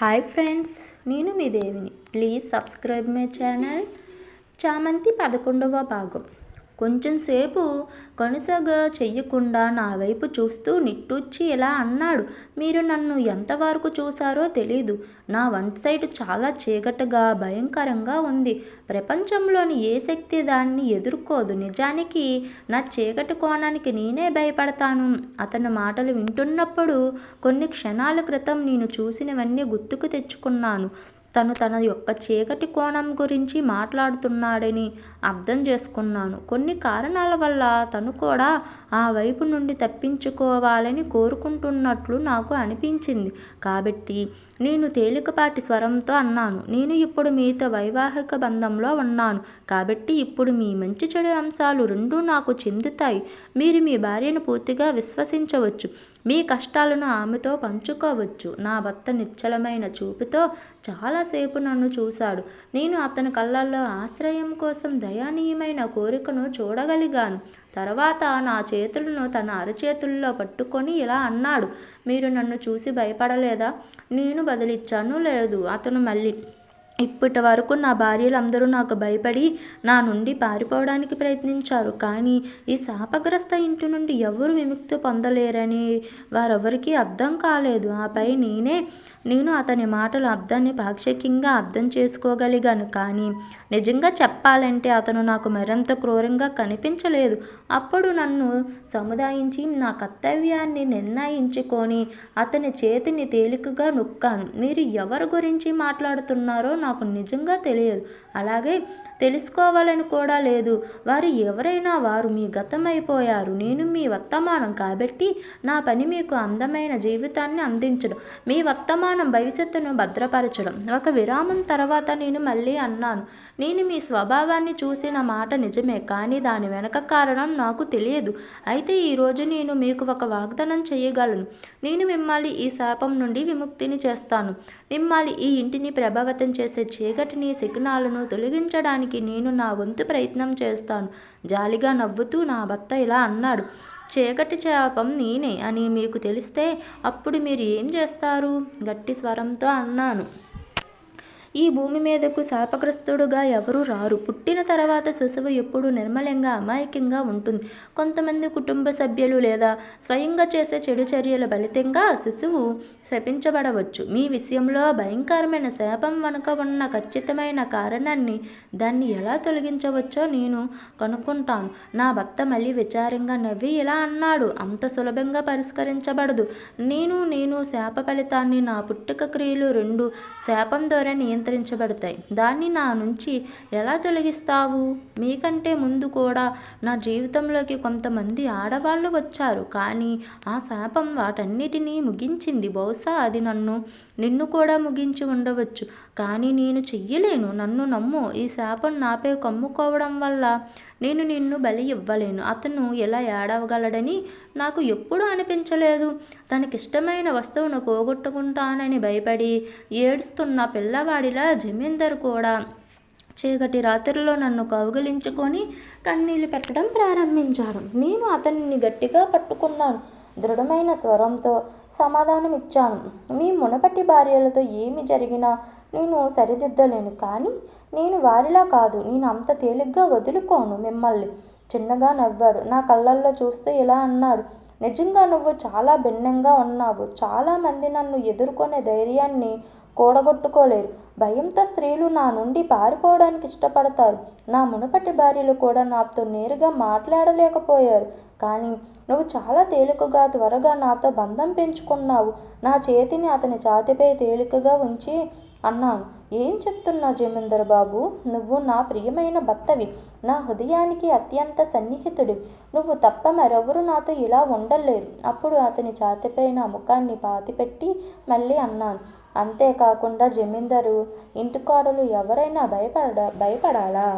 Hi friends, నేను మీ దేవిని. Please subscribe my channel. చామంతి 11వ భాగం. కొంచెం సేపు కొనసాగ చెయ్యకుండా నా వైపు చూస్తూ నిట్టూర్చి ఇలా అన్నాడు. మీరు నన్ను ఎంతవరకు చూశారో తెలీదు. నా వన్ సైడ్ చాలా చీకటిగా భయంకరంగా ఉంది. ప్రపంచంలోని ఏ శక్తి దాన్ని ఎదుర్కోదు. నిజానికి నా చీకటి కోణానికి నేనే భయపడతాను. అతని మాటలు వింటున్నప్పుడు కొన్ని క్షణాల క్రితం నేను చూసినవన్నీ గుర్తుకు తెచ్చుకున్నాను. తను తన యొక్క చీకటి కోణం గురించి మాట్లాడుతున్నాడని అర్థం చేసుకున్నాను. కొన్ని కారణాల వల్ల తను కూడా ఆ వైపు నుండి తప్పించుకోవాలని కోరుకుంటున్నట్లు నాకు అనిపించింది. కాబట్టి నేను తేలికపాటి స్వరంతో అన్నాను, నేను ఇప్పుడు మీతో వైవాహిక బంధంలో ఉన్నాను. కాబట్టి ఇప్పుడు మీ మంచి చెడు అంశాలు రెండూ నాకు చెందుతాయి. మీరు మీ భార్యను పూర్తిగా విశ్వసించవచ్చు. మీ కష్టాలను ఆమెతో పంచుకోవచ్చు. నా భర్త నిశ్చలమైన చూపుతో చాలాసేపు నన్ను చూశాడు. నేను అతని కళ్ళల్లో ఆశ్రయం కోసం దయనీయమైన కోరికను చూడగలిగాను. తర్వాత నా చేతులను తన అరచేతుల్లో పట్టుకొని ఇలా అన్నాడు, మీరు నన్ను చూసి భయపడలేదా? నేను బదులిచ్చాను, లేదు. అతను మళ్ళీ, ఇప్పటి వరకు నా భార్యలందరూ నాకు భయపడి నా నుండి పారిపోవడానికి ప్రయత్నించారు. కానీ ఈ శాపగ్రస్త ఇంటి నుండి ఎవరు విముక్తి పొందలేరని వారెవరికీ అర్థం కాలేదు. ఆపై నేను అతని మాటల అర్థాన్ని పాక్షికంగా అర్థం చేసుకోగలిగాను. కానీ నిజంగా చెప్పాలంటే అతను నాకు మరింత క్రూరంగా కనిపించలేదు. అప్పుడు నన్ను సముదాయించి నా కర్తవ్యాన్ని నిర్ణయించుకొని అతని చేతిని తేలికగా నొక్కాను. మీరు ఎవరి గురించి మాట్లాడుతున్నారో నాకు నిజంగా తెలియదు. అలాగే తెలుసుకోవాలని కూడా లేదు. వారు ఎవరైనా వారు మీ గతం అయిపోయారు. నేను మీ వర్తమానం. కాబట్టి నా పని మీకు అందమైన జీవితాన్ని అందించడం, మీ వర్తమానం భవిష్యత్తును భద్రపరచడం. ఒక విరామం తర్వాత నేను మళ్ళీ అన్నాను, నేను మీ స్వభావాన్ని చూసిన మాట నిజమే, కానీ దాని వెనక కారణం నాకు తెలియదు. అయితే ఈరోజు నేను మీకు ఒక వాగ్దానం చేయగలను. నేను మిమ్మల్ని ఈ శాపం నుండి విముక్తిని చేస్తాను. మిమ్మల్ని ఈ ఇంటిని ప్రభావితం చేసే చీకటిని శకునాలను తొలగించడానికి నేను నా వంతు ప్రయత్నం చేస్తాను. జాలిగా నవ్వుతూ నా భర్త ఇలా అన్నాడు, చీకటి శాపం నేనే అని మీకు తెలిస్తే అప్పుడు మీరు ఏం చేస్తారు? గట్టి స్వరంతో అన్నాను, ఈ భూమి మీదకు శాపగ్రస్తుడుగా ఎవరూ రారు. పుట్టిన తర్వాత శిశువు ఎప్పుడూ నిర్మలంగా అమాయకంగా ఉంటుంది. కొంతమంది కుటుంబ సభ్యులు లేదా స్వయంగా చేసే చెడు చర్యల ఫలితంగా శిశువు శపించబడవచ్చు. మీ విషయంలో భయంకరమైన శాపం వెనుక ఉన్న ఖచ్చితమైన కారణాన్ని, దాన్ని ఎలా తొలగించవచ్చో నేను కనుక్కుంటాను. నా భర్త మళ్ళీ విచారంగా నవ్వి ఇలా అన్నాడు, అంత సులభంగా పరిష్కరించబడదు. నేను శాప ఫలితాన్ని, నా పుట్టుక క్రియలు రెండు శాపం ద్వారా నియంత్రించబడతాయి. దాన్ని నా నుంచి ఎలా తొలగిస్తావు? మీకంటే ముందు కూడా నా జీవితంలోకి కొంతమంది ఆడవాళ్ళు వచ్చారు. కానీ ఆ శాపం వాటన్నిటినీ ముగించింది. బహుశా అది నిన్ను కూడా ముగించి ఉండవచ్చు. కానీ నేను చెయ్యలేను. నన్ను నమ్ము. ఈ శాపం నాపై కమ్ముకోవడం వల్ల నేను నిన్ను బలి ఇవ్వలేను. అతను ఎలా ఏడవగలడని నాకు ఎప్పుడూ అనిపించలేదు. తనకిష్టమైన వస్తువును పోగొట్టుకుంటానని భయపడి ఏడుస్తున్న పిల్లవాడిలా జమీందారు కూడా చీకటి రాత్రిలో నన్ను కౌగిలించుకొని కన్నీళ్లు పెట్టడం ప్రారంభించాడు. నేను అతనిని గట్టిగా పట్టుకున్నాను. దృఢమైన స్వరంతో సమాధానమిచ్చాను, మీ మునపటి భార్యలతో ఏమి జరిగినా నేను సరిదిద్దలేను. కానీ నేను వారిలా కాదు. నేను అంత తేలిగ్గా వదులుకోను మిమ్మల్ని. చిన్నగా నవ్వాడు. నా కళ్ళల్లో చూస్తూ ఇలా అన్నాడు, నిజంగా నువ్వు చాలా భిన్నంగా ఉన్నావు. చాలామంది నన్ను ఎదుర్కొనే ధైర్యాన్ని కూడగొట్టుకోలేరు. భయంతో స్త్రీలు నా నుండి పారిపోవడానికి ఇష్టపడతారు. నా మునుపటి భార్యలు కూడా నాతో నేరుగా మాట్లాడలేకపోయారు. కానీ నువ్వు చాలా తేలికగా త్వరగా నాతో బంధం పెంచుకున్నావు. నా చేతిని అతని ఛాతీపై తేలికగా ఉంచి అన్నాను, ఏం చెప్తున్నా జమీందారు బాబు? నువ్వు నా ప్రియమైన భర్తవి, నా హృదయానికి అత్యంత సన్నిహితుడివి. నువ్వు తప్ప మరెవరూ నాతో ఇలా ఉండలేరు. అప్పుడు అతని ఛాతీపై నా ముఖాన్ని పాతిపెట్టి మళ్ళీ అన్నాను, అంతేకాకుండా జమీందారు ఇంటికోడలు ఎవరైనా భయపడాలా?